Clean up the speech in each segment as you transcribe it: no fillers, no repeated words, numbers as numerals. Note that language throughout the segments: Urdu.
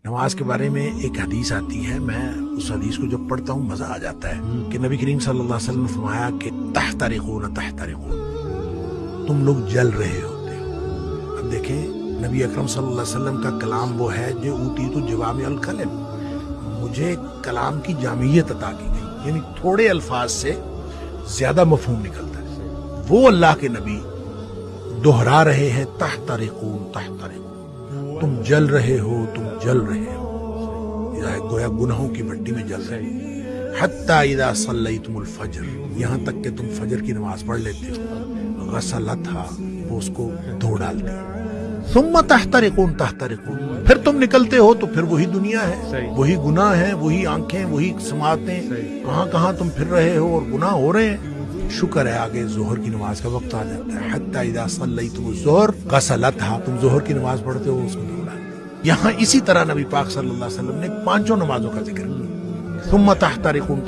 نماز کے بارے میں ایک حدیث آتی ہے، میں اس حدیث کو جب پڑھتا ہوں مزہ آ جاتا ہے کہ نبی کریم صلی اللہ علیہ وسلم نے فرمایا کہ تحترقون تم لوگ جل رہے ہوتے ہو۔ اب دیکھیں نبی اکرم صلی اللہ علیہ وسلم کا کلام وہ ہے جو اوتیت جوامع الکلم، مجھے کلام کی جامعیت عطا کی گئی، یعنی تھوڑے الفاظ سے زیادہ مفہوم نکلتا ہے۔ وہ اللہ کے نبی دہرا رہے ہیں تحترقون تم جل رہے ہو، تم جل رہے ہو، گویا گناہوں کی بھٹی میں جل رہے ہو۔ حتی اذا صلیتم الفجر، یہاں تک کہ تم فجر کی نماز پڑھ لیتے ہو، غسلتھا، وہ اس کو دھو ڈالتے ہیں، ثم تحترقون پھر تم نکلتے ہو تو پھر وہی دنیا ہے، وہی گناہ ہے، وہی آنکھیں، وہی سماعتیں، کہاں کہاں تم پھر رہے ہو اور گناہ ہو رہے ہیں۔ شکر ہے آگے ظہر کی نماز کا وقت آ جاتا ہے، حتی اذا صلیتم الظہر غسلتھا، تم ظہر کی نماز پڑھتے ہو، اس کو دھو ڈالتے ہیں۔ یہاں اسی طرح نبی پاک صلی اللہ علیہ وسلم نے پانچوں نمازوں کا ذکر کیا، ثم تحترقون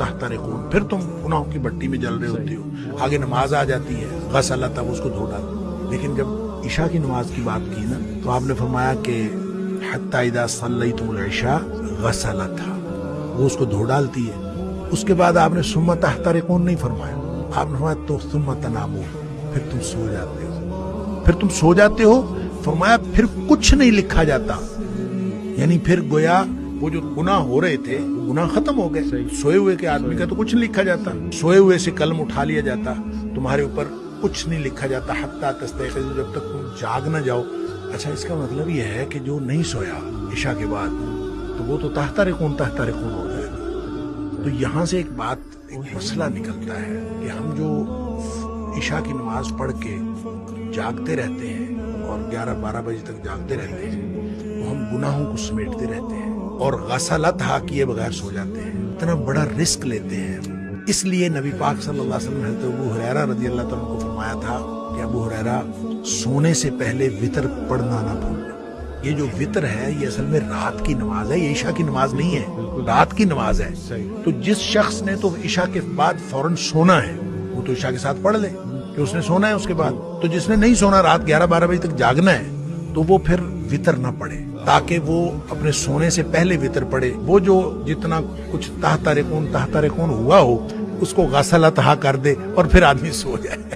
پھر تم گناہوں کی بھٹی میں جل رہے ہوتے ہو، آگے نماز آ جاتی ہے، غسلتھا، اس کو دھو ڈالتے ہیں۔ لیکن جب عشاء کی نماز کی بات کی نا تو آپ نے فرمایا کہ حتی اذا صلیتم العشاء غسلتھا، وہ اس کو دھو ڈالتی ہے۔ اس کے بعد آپ نے ثم تحترقون نہیں فرمایا، آپ نے فرمایا تو ثم تنامون، پھر تم سو جاتے ہو، فرمایا پھر کچھ نہیں لکھا جاتا، یعنی پھر گویا وہ جو گناہ ہو رہے تھے گناہ ختم ہو گئے۔ سوئے ہوئے کے آدمی کا تو کچھ نہیں لکھا جاتا، سوئے ہوئے سے قلم اٹھا لیا جاتا، تمہارے اوپر کچھ نہیں لکھا جاتا حتی تستيقظوا، جب تک تم جاگ نہ جاؤ۔ اچھا، اس کا مطلب یہ ہے کہ جو نہیں سویا عشاء کے بعد تو وہ تو تحترقون ہو جائے گا۔ تو یہاں سے ایک بات، ایک مسئلہ نکلتا ہے کہ ہم جو عشاء کی نماز پڑھ کے جاگتے رہتے ہیں اور 11-12 بجے تک جاگتے رہتے ہیں، تو ہم گناہوں کو سمیٹتے رہتے ہیں اور غسلتھا کیے بغیر سو جاتے ہیں، اتنا بڑا رسک لیتے ہیں۔ اس لیے نبی پاک صلی اللہ علیہ وسلم نے حضرت ابو ہریرہ رضی اللہ تعالیٰ کو فرمایا تھا کہ ابو ہریرہ سونے سے پہلے وتر پڑھنا نہ بھولنا۔ یہ جو وتر ہے یہ اصل میں رات کی نماز ہے، یہ عشاء کی نماز نہیں ہے، رات کی نماز ہے۔ تو جس شخص نے تو عشاء کے بعد فوراً سونا ہے وہ تو عشاء کے ساتھ پڑھ لے کہ اس نے سونا ہے اس کے بعد۔ تو جس نے نہیں سونا، رات 11-12 بجے تک جاگنا ہے، تو وہ پھر وتر نہ پڑھے، تاکہ وہ اپنے سونے سے پہلے وتر پڑھے۔ وہ جو جتنا کچھ تحترقون ہوا ہو اس کو غسلتھا کر دے اور پھر آدمی سو جائے۔